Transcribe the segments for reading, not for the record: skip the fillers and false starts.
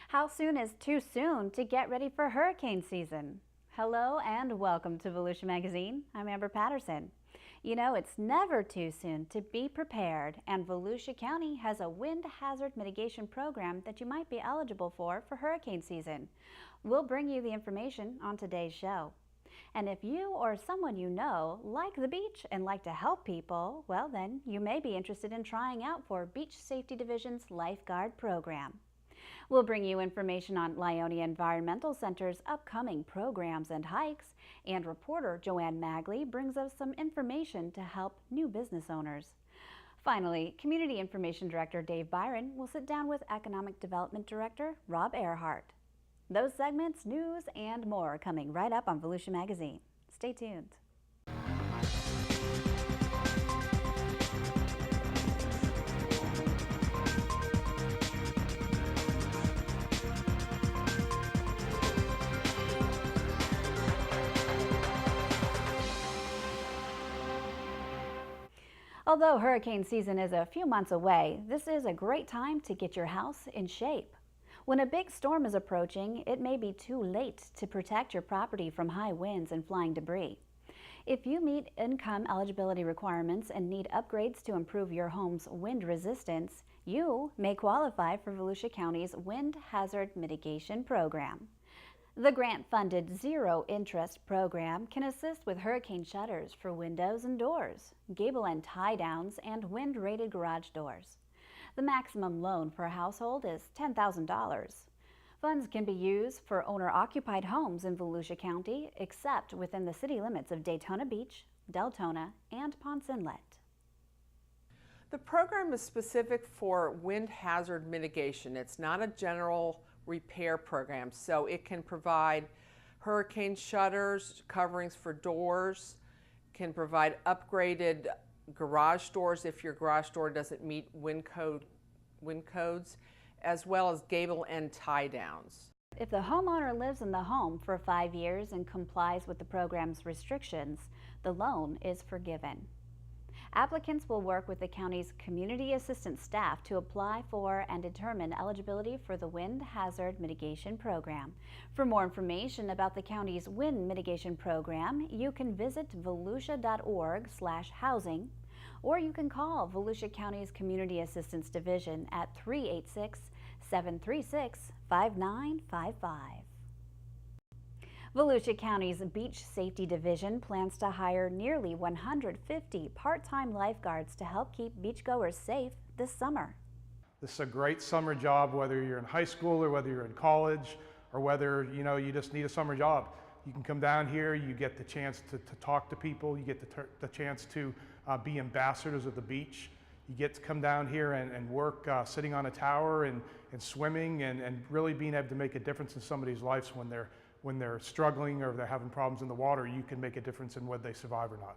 How soon is too soon to get ready for hurricane season? Hello and welcome to Volusia Magazine. I'm Amber Patterson. You know, it's never too soon to be prepared, and Volusia County has a wind hazard mitigation program that you might be eligible for hurricane season. We'll bring you the information on today's show. And if you or someone you know like the beach and like to help people, well then you may be interested in trying out for Beach Safety Division's Lifeguard program. We'll bring you information on Lyonia Environmental Center's upcoming programs and hikes, and reporter Joanne Magley brings us some information to help new business owners. Finally, Community Information Director Dave Byron will sit down with Economic Development Director Rob Ehrhardt. Those segments, news, and more are coming right up on Volusia Magazine. Stay tuned. Although hurricane season is a few months away, this is a great time to get your house in shape. When a big storm is approaching, it may be too late to protect your property from high winds and flying debris. If you meet income eligibility requirements and need upgrades to improve your home's wind resistance, you may qualify for Volusia County's Wind Hazard Mitigation Program. The grant-funded zero-interest program can assist with hurricane shutters for windows and doors, gable and tie-downs, and wind-rated garage doors. The maximum loan per household is $10,000. Funds can be used for owner-occupied homes in Volusia County, except within the city limits of Daytona Beach, Deltona, and Ponce Inlet. The program is specific for wind hazard mitigation. It's not a general repair program, so it can provide hurricane shutters, coverings for doors, can provide upgraded garage doors if your garage door doesn't meet wind codes, as well as gable and tie downs. If the homeowner lives in the home for 5 years and complies with the program's restrictions, the loan is forgiven. Applicants will work with the county's community assistance staff to apply for and determine eligibility for the Wind Hazard Mitigation Program. For more information about the county's wind mitigation program, you can visit volusia.org/housing, or you can call Volusia County's Community Assistance Division at 386-736-5955. Volusia County's Beach Safety Division plans to hire nearly 150 part-time lifeguards to help keep beachgoers safe this summer. This is a great summer job, whether you're in high school or whether you're in college or whether you just need a summer job. You can come down here, you get the chance to talk to people, you get the chance to be ambassadors of the beach. You get to come down here and work sitting on a tower and swimming and really being able to make a difference in somebody's lives when they're struggling or they're having problems in the water. You can make a difference in whether they survive or not.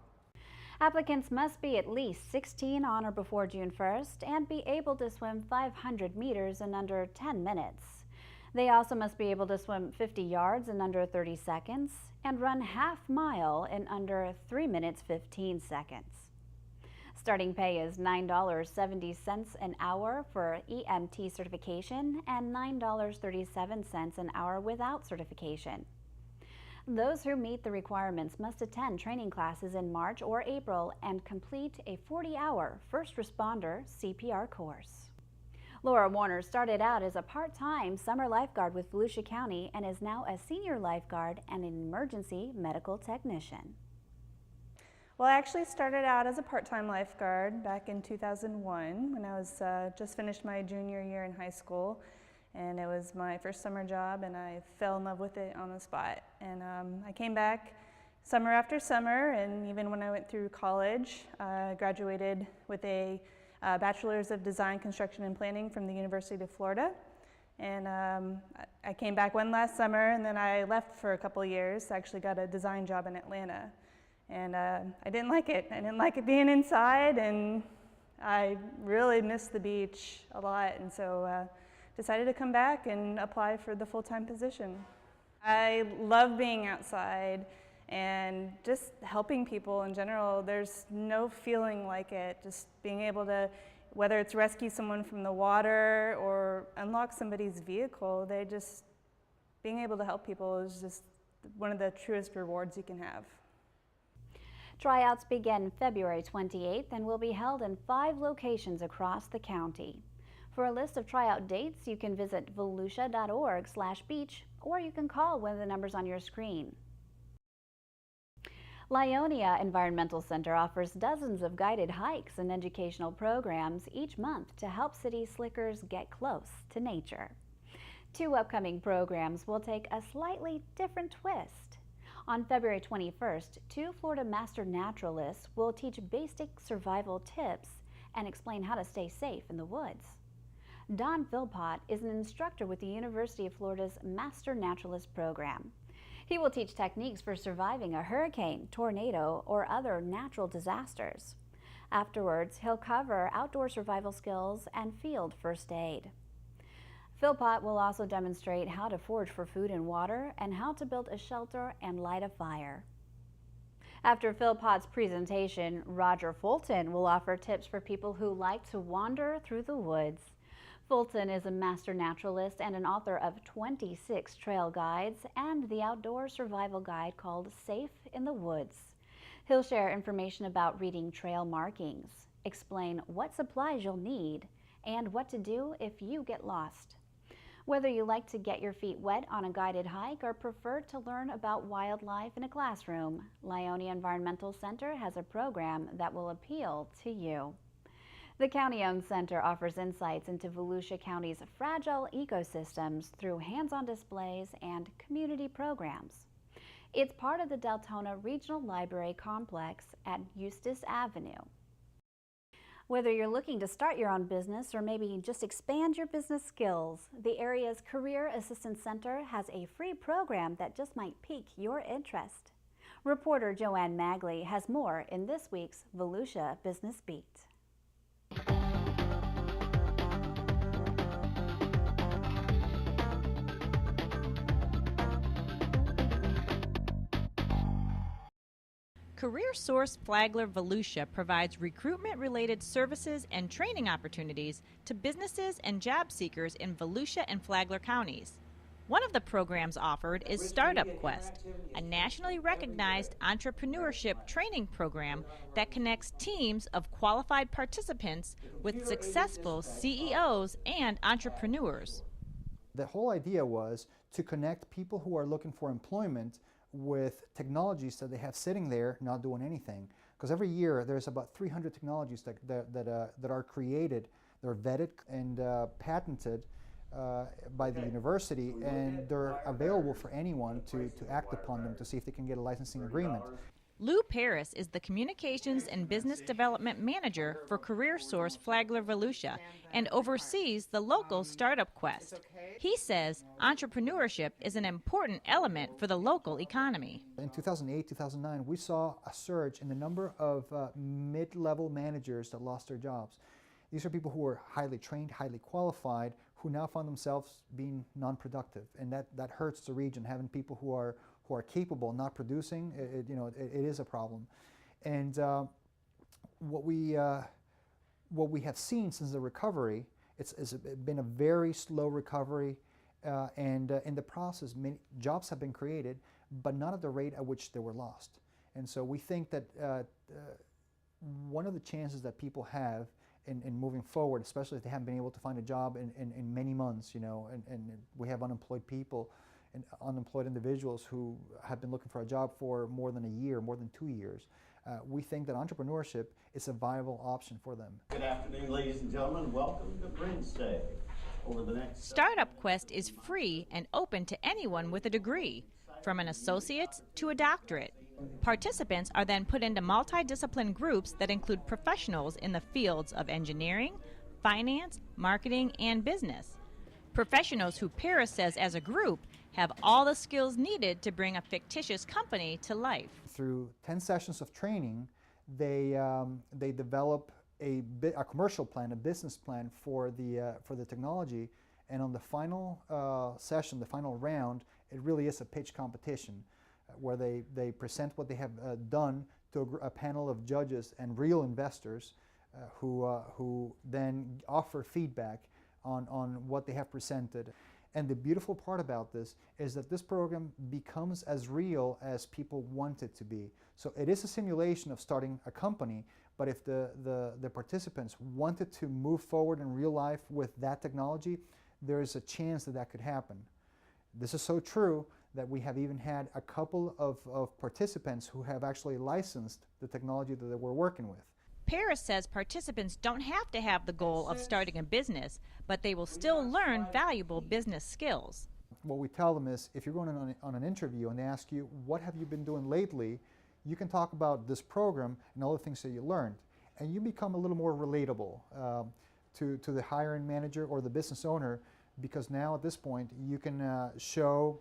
Applicants must be at least 16 on or before June 1st and be able to swim 500 meters in under 10 minutes. They also must be able to swim 50 yards in under 30 seconds and run half mile in under 3 minutes 15 seconds. Starting pay is $9.70 an hour for EMT certification and $9.37 an hour without certification. Those who meet the requirements must attend training classes in March or April and complete a 40-hour first responder CPR course. Laura Warner started out as a part-time summer lifeguard with Volusia County and is now a senior lifeguard and an emergency medical technician. Well, I actually started out as a part-time lifeguard back in 2001 when I was just finished my junior year in high school, and it was my first summer job, and I fell in love with it on the spot. And I came back summer after summer, and even when I went through college, I graduated with a Bachelor's of Design, Construction, and Planning from the University of Florida. And I came back one last summer, and then I left for a couple years. I actually got a design job in Atlanta. And I didn't like it. I didn't like it being inside, and I really missed the beach a lot, and so decided to come back and apply for the full-time position. I love being outside and just helping people in general. There's no feeling like it, just being able to Whether it's rescue someone from the water or unlock somebody's vehicle, being able to help people is just one of the truest rewards you can have. Tryouts begin February 28th and will be held in 5 locations across the county. For a list of tryout dates, you can visit volusia.org/beach, or you can call one of the numbers on your screen. Lionia Environmental Center offers dozens of guided hikes and educational programs each month to help city slickers get close to nature. 2 upcoming programs will take a slightly different twist. On February 21st, 2 Florida master naturalists will teach basic survival tips and explain how to stay safe in the woods. Don Philpott is an instructor with the University of Florida's Master Naturalist program. He will teach techniques for surviving a hurricane, tornado, or other natural disasters. Afterwards, he'll cover outdoor survival skills and field first aid. Philpott will also demonstrate how to forage for food and water and how to build a shelter and light a fire. After Philpott's presentation, Roger Fulton will offer tips for people who like to wander through the woods. Fulton is a master naturalist and an author of 26 trail guides and the outdoor survival guide called Safe in the Woods. He'll share information about reading trail markings, explain what supplies you'll need, and what to do if you get lost. Whether you like to get your feet wet on a guided hike or prefer to learn about wildlife in a classroom, Lionia Environmental Center has a program that will appeal to you. The county-owned center offers insights into Volusia County's fragile ecosystems through hands-on displays and community programs. It's part of the Daytona Regional Library Complex at Eustis Avenue. Whether you're looking to start your own business or maybe just expand your business skills, the area's Career Assistance Center has a free program that just might pique your interest. Reporter Joanne Magley has more in this week's Volusia Business Beat. CareerSource Flagler Volusia provides recruitment-related services and training opportunities to businesses and job seekers in Volusia and Flagler counties. One of the programs offered is Startup Quest, a nationally recognized entrepreneurship training program that connects teams of qualified participants with successful CEOs and entrepreneurs. The whole idea was to connect people who are looking for employment with technologies that they have sitting there not doing anything. Because every year there's about 300 technologies that are created, they're vetted and patented by the university, and they're available for anyone to act upon them to see if they can get a licensing agreement. Lou Paris is the Communications and Business Development Manager for CareerSource Flagler Volusia and oversees the local Startup Quest. He says entrepreneurship is an important element for the local economy. In 2008, 2009, we saw a surge in the number of mid-level managers that lost their jobs. These are people who were highly trained, highly qualified, who now found themselves being non-productive, and that hurts the region, having people who are capable, not producing. It is a problem. And what we have seen since the recovery, it's been a very slow recovery, and in the process, many jobs have been created, but not at the rate at which they were lost. And so we think that one of the chances that people have in moving forward, especially if they haven't been able to find a job in many months, and we have unemployed people and unemployed individuals who have been looking for a job for more than a year, more than 2 years. We think that entrepreneurship is a viable option for them. Good afternoon, ladies and gentlemen. Welcome to Wednesday. Over the next Startup Quest is free and open to anyone with a degree, from an associate's to a doctorate. Participants are then put into multidiscipline groups that include professionals in the fields of engineering, finance, marketing, and business. Professionals who Paris says as a group have all the skills needed to bring a fictitious company to life. Through 10 sessions of training, they develop a commercial plan, a business plan for the technology, and on the final session, the final round, it really is a pitch competition where they present what they have done to a panel of judges and real investors who then offer feedback on what they have presented. And the beautiful part about this is that this program becomes as real as people want it to be. So it is a simulation of starting a company, but if the participants wanted to move forward in real life with that technology, there is a chance that that could happen. This is so true that we have even had a couple of participants who have actually licensed the technology that we're working with. Paris says participants don't have to have the goal of starting a business, but they will still learn valuable business skills. What we tell them is, if you're going on an interview and they ask you, what have you been doing lately, you can talk about this program and all the things that you learned. And you become a little more relatable to the hiring manager or the business owner, because now at this point you can show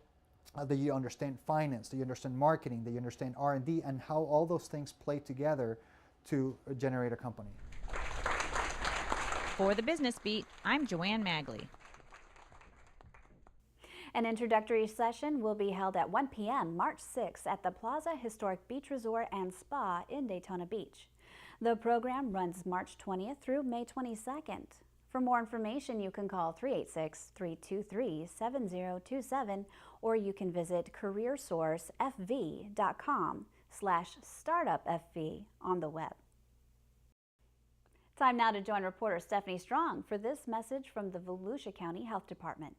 that you understand finance, that you understand marketing, that you understand R&D, and how all those things play together to generate a company. For the Business Beat, I'm Joanne Magley. An introductory session will be held at 1 p.m. March 6th at the Plaza Historic Beach Resort and Spa in Daytona Beach. The program runs March 20th through May 22nd. For more information, you can call 386-323-7027, or you can visit careersourcefv.com/startupfv on the web. Time now to join reporter Stephanie Strong for this message from the Volusia County Health Department.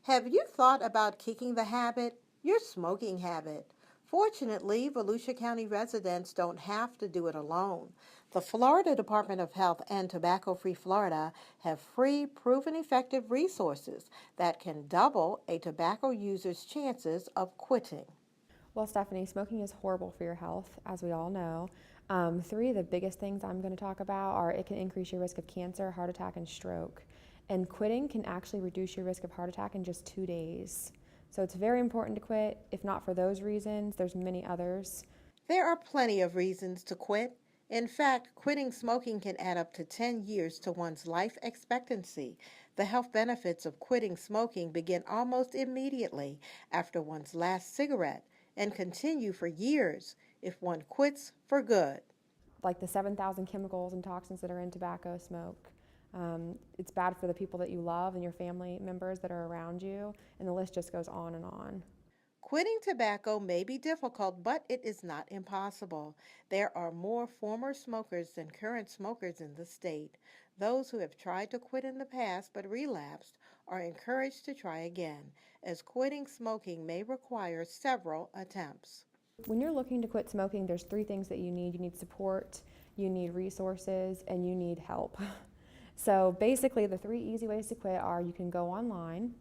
Have you thought about kicking the habit, your smoking habit? Fortunately, Volusia County residents don't have to do it alone. The Florida Department of Health and Tobacco Free Florida have free, proven effective resources that can double a tobacco user's chances of quitting. Well, Stephanie, smoking is horrible for your health, as we all know. Three of the biggest things I'm going to talk about are it can increase your risk of cancer, heart attack, and stroke. And quitting can actually reduce your risk of heart attack in just 2 days. So it's very important to quit. If not for those reasons, there's many others. There are plenty of reasons to quit. In fact, quitting smoking can add up to 10 years to one's life expectancy. The health benefits of quitting smoking begin almost immediately after one's last cigarette and continue for years if one quits for good. Like the 7,000 chemicals and toxins that are in tobacco smoke. It's bad for the people that you love and your family members that are around you, and the list just goes on and on. Quitting tobacco may be difficult, but it is not impossible. There are more former smokers than current smokers in the state. Those who have tried to quit in the past but relapsed are encouraged to try again, as quitting smoking may require several attempts. When you're looking to quit smoking, there's 3 things that you need. You need support, you need resources, and you need help. So basically the 3 easy ways to quit are you can go online,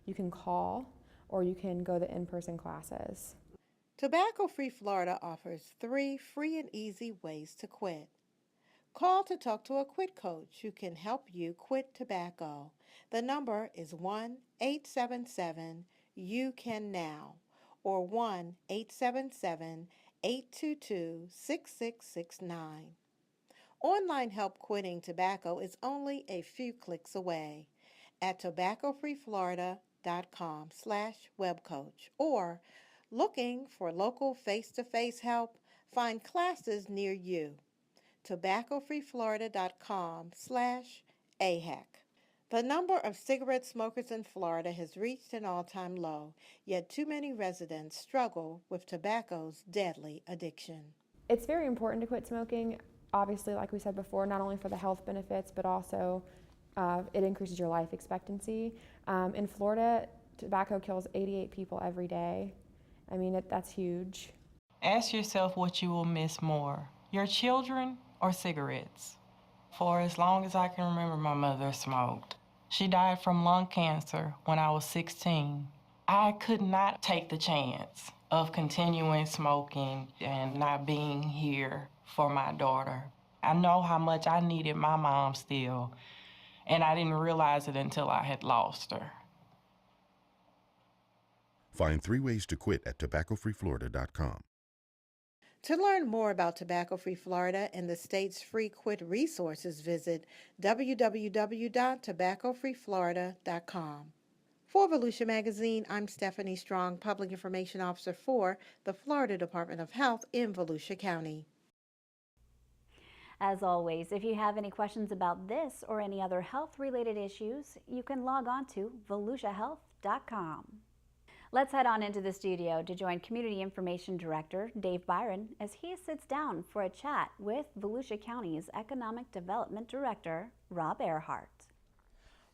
you can call, or you can go to in-person classes. Tobacco Free Florida offers 3 free and easy ways to quit. Call to talk to a quit coach who can help you quit tobacco. The number is 1-877-YOU-CAN-NOW or 1-877-822-6669. Online help quitting tobacco is only a few clicks away at tobaccofreeflorida.com/webcoach, or looking for local face-to-face help, find classes near you. tobaccofreeflorida.com/AHEC. The number of cigarette smokers in Florida has reached an all-time low, yet too many residents struggle with tobacco's deadly addiction. It's very important to quit smoking. Obviously, like we said before, not only for the health benefits, but also it increases your life expectancy. In Florida, tobacco kills 88 people every day. I mean, that's huge. Ask yourself what you will miss more, your children or cigarettes. For as long as I can remember, my mother smoked. She died from lung cancer when I was 16. I could not take the chance of continuing smoking and not being here for my daughter. I know how much I needed my mom still, and I didn't realize it until I had lost her. Find 3 ways to quit at tobaccofreeflorida.com. To learn more about Tobacco-Free Florida and the state's free quit resources, visit www.tobaccofreeflorida.com. For Volusia Magazine, I'm Stephanie Strong, Public Information Officer for the Florida Department of Health in Volusia County. As always, if you have any questions about this or any other health-related issues, you can log on to volusiahealth.com. Let's head on into the studio to join Community Information Director Dave Byron as he sits down for a chat with Volusia County's Economic Development Director, Rob Ehrhardt.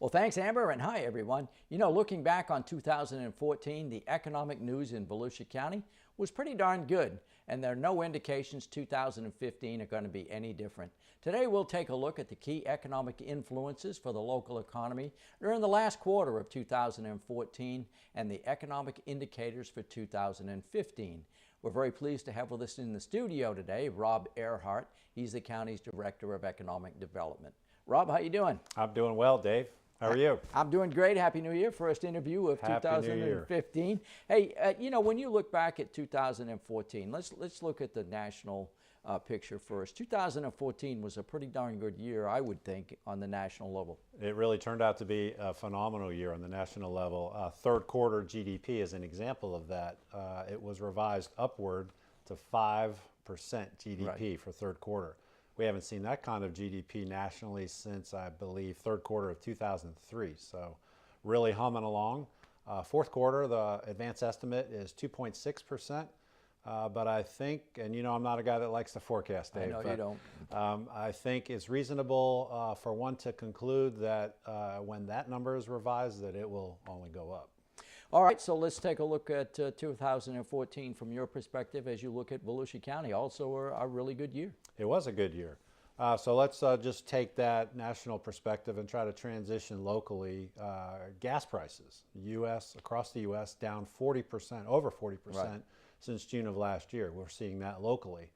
Well, thanks, Amber, and hi, everyone. You know, looking back on 2014, the economic news in Volusia County was pretty darn good, and there are no indications 2015 are going to be any different. Today, we'll take a look at the key economic influences for the local economy during the last quarter of 2014 and the economic indicators for 2015. We're very pleased to have with us in the studio today Rob Ehrhardt. He's the county's Director of Economic Development. Rob, how you doing? I'm doing well, Dave. How are you? I'm doing great. Happy New Year. First interview of 2015. Hey, you know, when you look back at 2014, let's look at the national picture first. 2014 was a pretty darn good year, I would think, on the national level. It really turned out to be a phenomenal year on the national level. Third quarter GDP is an example of that. It was revised upward to 5% GDP for third quarter. We haven't seen that kind of GDP nationally since, I believe, third quarter of 2003. So really humming along. Fourth quarter, the advance estimate is 2.6%. But I think, and you know I'm not a guy that likes to forecast, Dave. I know you don't. I think it's reasonable for one to conclude that when that number is revised, that it will only go up. All right, so let's take a look at 2014 from your perspective as you look at Volusia County. Also a really good year. It was a good year. So let's just take that national perspective and try to transition locally. Gas prices, across the U.S., down 40%, over 40% since June of last year. We're seeing that locally.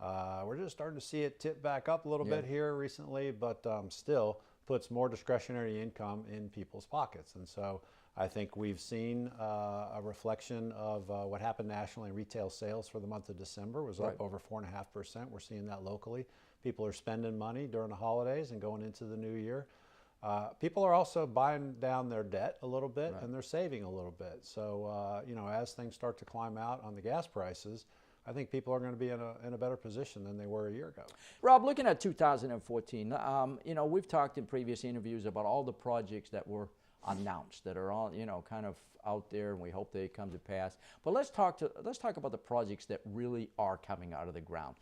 We're just starting to see it tip back up a little bit here recently, but still puts more discretionary income in people's pockets. And so I think we've seen a reflection of what happened nationally in retail sales for the month of December was up over 4.5%. We're seeing that locally. People are spending money during the holidays and going into the new year. People are also buying down their debt a little bit and they're saving a little bit. So, you know, as things start to climb out on the gas prices, I think people are going to be in a better position than they were a year ago. Rob, looking at 2014, you know, we've talked in previous interviews about all the projects that were announced that are all, you know, kind of out there, and we hope they come to pass. But let's talk about the projects that really are coming out of the ground.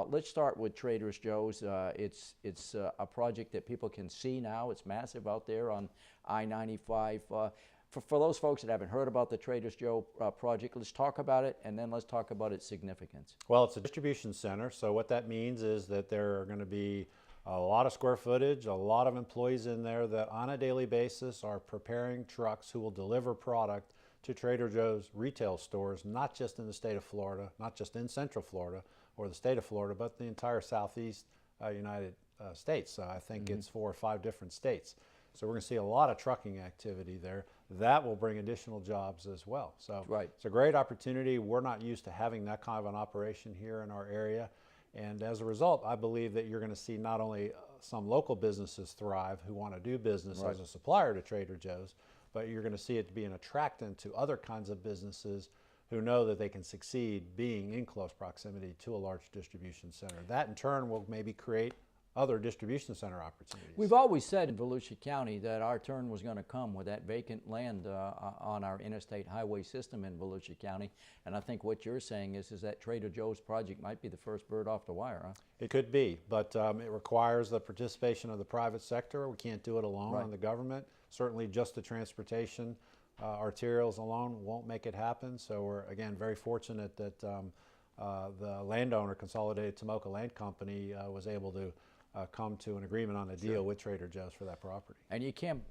Let's start with Trader Joe's. It's a project that people can see now. It's massive out there on I-95. For those folks that haven't heard about the Trader Joe project, let's talk about it, and then let's talk about its significance. Well, it's a distribution center, so what that means is that there are going to be a lot of square footage, a lot of employees in there that on a daily basis are preparing trucks who will deliver product to Trader Joe's retail stores, not just in the state of Florida, not just in Central Florida or the state of Florida, but the entire Southeast United States. I think it's 4 or 5 different states. So we're going to see a lot of trucking activity there. That will bring additional jobs as well. So it's a great opportunity. We're not used to having that kind of an operation here in our area. And as a result, I believe that you're going to see not only some local businesses thrive who want to do business as a supplier to Trader Joe's, but you're going to see it be an attractant to other kinds of businesses who know that they can succeed being in close proximity to a large distribution center. That in turn will maybe create other distribution center opportunities. We've always said in Volusia County that our turn was going to come with that vacant land on our interstate highway system in Volusia County, and I think what you're saying is that Trader Joe's project might be the first bird off the wire, huh? It could be, but it requires the participation of the private sector. We can't do it alone on the government. Certainly just the transportation arterials alone won't make it happen, so we're, again, very fortunate that the landowner, Consolidated Tomoka Land Company, was able to come to an agreement on a deal with Trader Joe's for that property. And you can't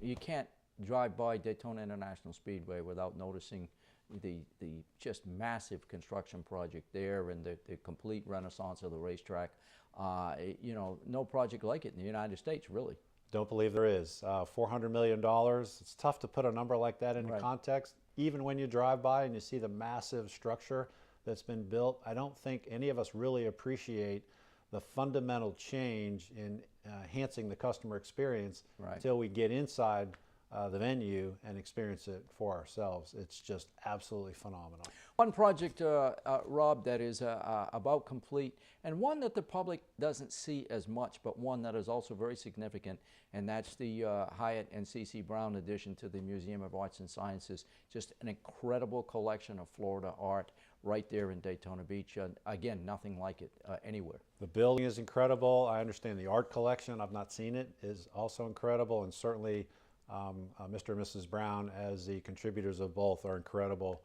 drive by Daytona International Speedway without noticing the just massive construction project there and the complete renaissance of the racetrack. You know, no project like it in the United States, really. Don't believe there is. $400 million. It's tough to put a number like that into context. Even when you drive by and you see the massive structure, that's been built. I don't think any of us really appreciate the fundamental change in enhancing the customer experience until we get inside the venue and experience it for ourselves. It's just absolutely phenomenal. One project, Rob, that is about complete, and one that the public doesn't see as much, but one that is also very significant, and that's the Hyatt and C.C. Brown addition to the Museum of Arts and Sciences. Just an incredible collection of Florida art right there in Daytona Beach. Again, nothing like it anywhere. The building is incredible. I understand the art collection, I've not seen it, is also incredible, and certainly Mr. and Mrs. Brown, as the contributors of both, are incredible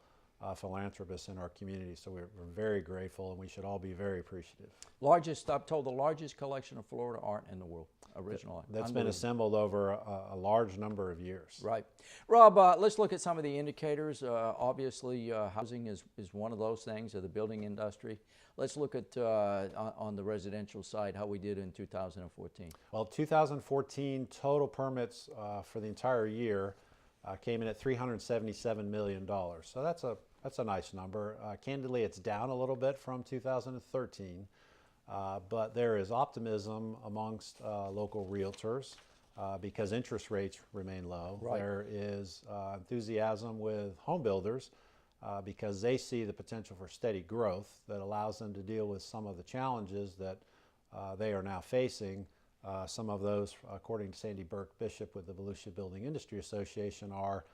philanthropists in our community. So we're very grateful, and we should all be very appreciative. Largest, I'm told, the largest collection of Florida art in the world, original art. That's been assembled over a large number of years. Right. Rob, let's look at some of the indicators. Obviously, housing is one of those things, of the building industry. Let's look at, on the residential side, how we did in 2014. Well, 2014 total permits for the entire year came in at $377 million. So that's a nice number. Candidly, it's down a little bit from 2013, but there is optimism amongst local realtors because interest rates remain low. Right. There is enthusiasm with home builders because they see the potential for steady growth that allows them to deal with some of the challenges that they are now facing. Some of those, according to Sandy Burke Bishop with the Volusia Building Industry Association, are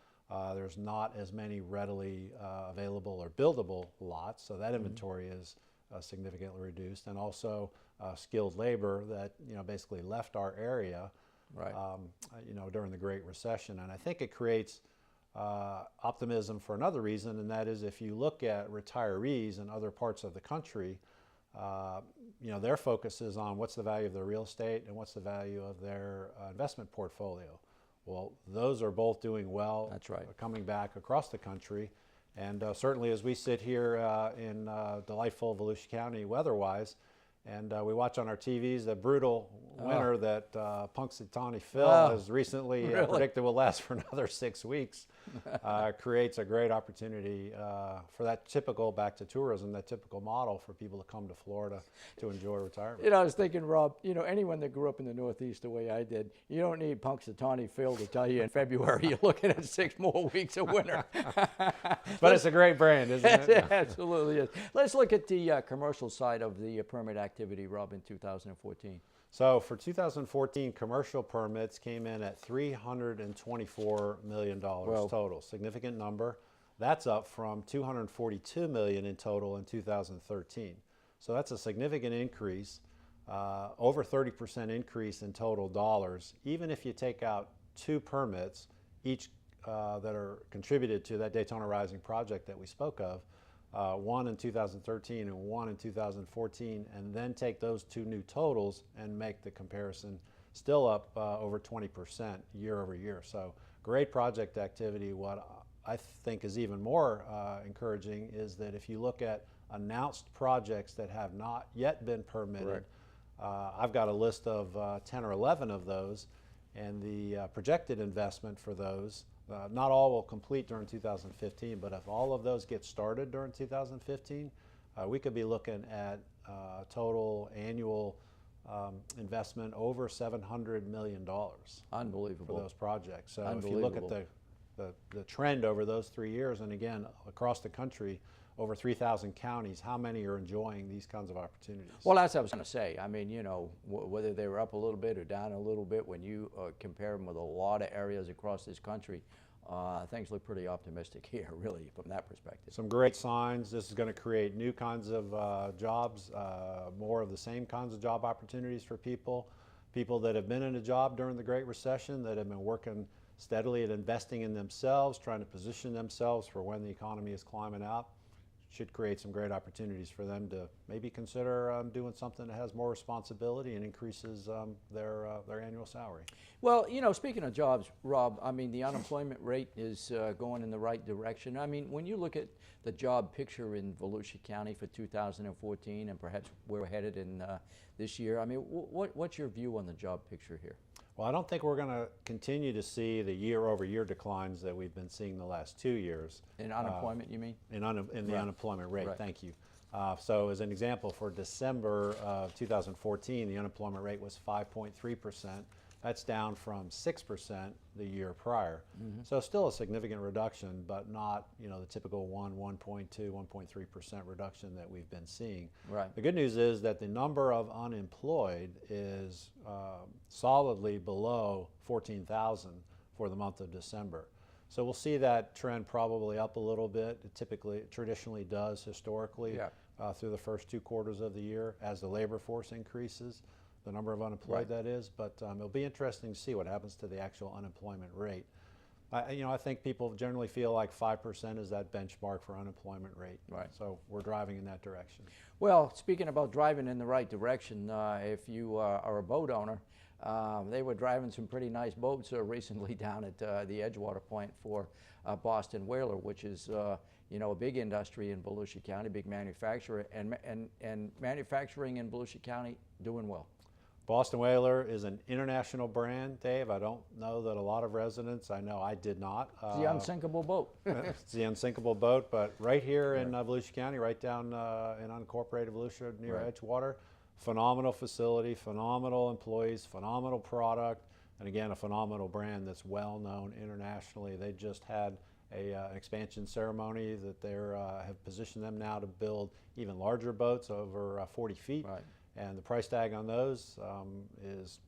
there's not as many readily available or buildable lots, so that inventory is significantly reduced, and also skilled labor that basically left our area during the Great Recession. And I think it creates optimism for another reason, and that is if you look at retirees in other parts of the country, their focus is on what's the value of their real estate and what's the value of their investment portfolio. Well, those are both doing well. That's right. Coming back across the country. And certainly as we sit here in delightful Volusia County weather-wise, and we watch on our TVs the brutal winter that Punxsutawney Phil has recently predicted will last for another 6 weeks, creates a great opportunity for that typical, back to tourism, that typical model for people to come to Florida to enjoy retirement. I was thinking, Rob, anyone that grew up in the Northeast the way I did, you don't need Punxsutawney Phil to tell you in February you're looking at 6 more weeks of winter. But it's a great brand, isn't it? It absolutely is. Let's look at the commercial side of the permit activity, Rob, in 2014. So for 2014, commercial permits came in at $324 million total, significant number. That's up from $242 million in total in 2013. So that's a significant increase, over 30% increase in total dollars. Even if you take out 2 permits, each that are contributed to that Daytona Rising project that we spoke of, one in 2013 and one in 2014, and then take those 2 new totals and make the comparison, still up over 20% year over year. So great project activity. What I think is even more encouraging is that if you look at announced projects that have not yet been permitted, I've got a list of 10 or 11 of those, and the projected investment for those, not all will complete during 2015, but if all of those get started during 2015, we could be looking at total annual investment over $700 million. Unbelievable. For those projects. So if you look at the trend over those 3 years, and again, across the country, over 3,000 counties, how many are enjoying these kinds of opportunities? Well, that's what I was going to say. I mean, whether they were up a little bit or down a little bit, when you compare them with a lot of areas across this country, things look pretty optimistic here, really, from that perspective. Some great signs. This is going to create new kinds of jobs, more of the same kinds of job opportunities for people that have been in a job during the Great Recession, that have been working steadily at investing in themselves, trying to position themselves for when the economy is climbing out. Should create some great opportunities for them to maybe consider doing something that has more responsibility and increases their annual salary. Well, speaking of jobs, Rob, I mean, the unemployment rate is going in the right direction. I mean, when you look at the job picture in Volusia County for 2014 and perhaps where we're headed in this year, I mean, what's your view on the job picture here? Well, I don't think we're going to continue to see the year-over-year declines that we've been seeing the last 2 years. In unemployment, you mean? In the unemployment rate, Right. thank you. So as an example, for December of 2014, the unemployment rate was 5.3%. That's down from 6% the year prior. So still a significant reduction, but not, you know, the typical 1.2, 1.3% reduction that we've been seeing. Right. The good news is that the number of unemployed is solidly below 14,000 for the month of December. So we'll see that trend probably up a little bit. It traditionally does historically through the first 2 quarters of the year as the labor force increases, the number of unemployed that is. But it'll be interesting to see what happens to the actual unemployment rate. I think people generally feel like 5% is that benchmark for unemployment rate. Right. So we're driving in that direction. Well, speaking about driving in the right direction, if you are a boat owner, they were driving some pretty nice boats recently down at the Edgewater Point for Boston Whaler, which is you know, a big industry in Volusia County, big manufacturer, and manufacturing in Volusia County doing well. Boston Whaler is an international brand, Dave. I don't know that a lot of residents, I know I did not. It's the unsinkable boat. It's the unsinkable boat, but right here in Volusia County, right down in unincorporated Volusia near Edgewater, phenomenal facility, phenomenal employees, phenomenal product, and again, a phenomenal brand that's well known internationally. They just had an expansion ceremony that they have positioned them now to build even larger boats over 40 feet. Right. And the price tag on those is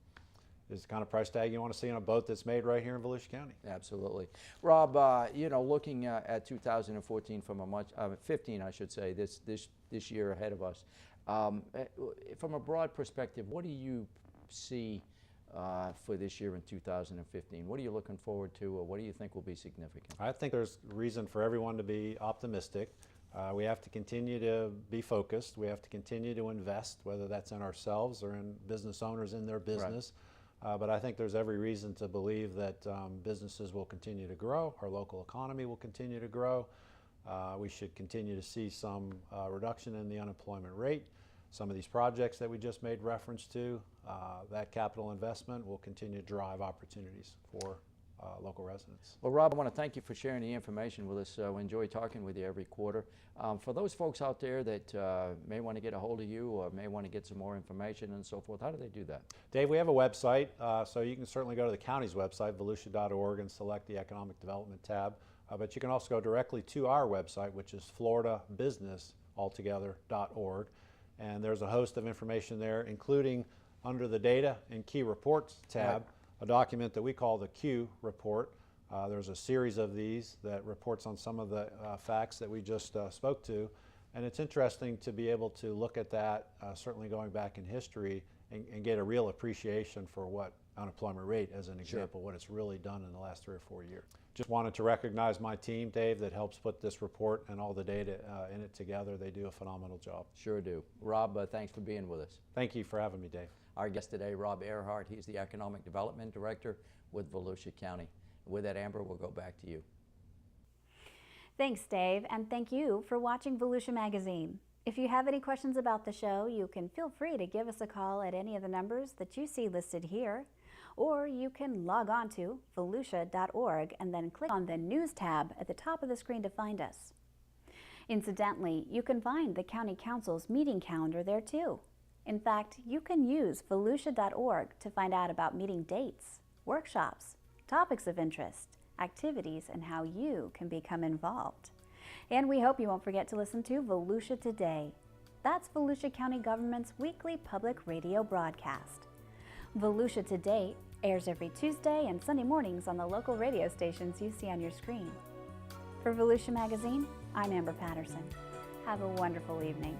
the kind of price tag you want to see on a boat that's made right here in Volusia County. Absolutely. Rob, you know, looking at 2014 from a much, 15 I should say, this year ahead of us, from a broad perspective, what do you see for this year in 2015? What are you looking forward to, or what do you think will be significant? I think there's reason for everyone to be optimistic. We have to continue to be focused. We have to continue to invest, whether that's in ourselves or in business owners in their business. But I think there's every reason to believe that businesses will continue to grow, our local economy will continue to grow. We should continue to see some reduction in the unemployment rate. Some of these projects that we just made reference to, that capital investment will continue to drive opportunities for local residents. Well, Rob, I want to thank you for sharing the information with us. We enjoy talking with you every quarter. For those folks out there that may want to get a hold of you or may want to get some more information and so forth, how do they do that? Dave, we have a website, so you can certainly go to the county's website, volusia.org, and select the Economic Development tab. But you can also go directly to our website, which is floridabusinessaltogether.org. And there's a host of information there, including under the Data and Key Reports tab, a document that we call the Q report. There's a series of these that reports on some of the facts that we just spoke to. And it's interesting to be able to look at that, certainly going back in history, and get a real appreciation for what unemployment rate, as an example, what it's really done in the last 3 or 4 years. Just wanted to recognize my team, Dave, that helps put this report and all the data in it together. They do a phenomenal job. Sure do. Rob, thanks for being with us. Thank you for having me, Dave. Our guest today, Rob Ehrhardt. He's the Economic Development Director with Volusia County. With that, Amber, we'll go back to you. Thanks, Dave, and thank you for watching Volusia Magazine. If you have any questions about the show, you can feel free to give us a call at any of the numbers that you see listed here, or you can log on to volusia.org and then click on the News tab at the top of the screen to find us. Incidentally, you can find the County Council's meeting calendar there too. In fact, you can use volusia.org to find out about meeting dates, workshops, topics of interest, activities, and how you can become involved. And we hope you won't forget to listen to Volusia Today. That's Volusia County Government's weekly public radio broadcast. Volusia Today airs every Tuesday and Sunday mornings on the local radio stations you see on your screen. For Volusia Magazine, I'm Amber Patterson. Have a wonderful evening.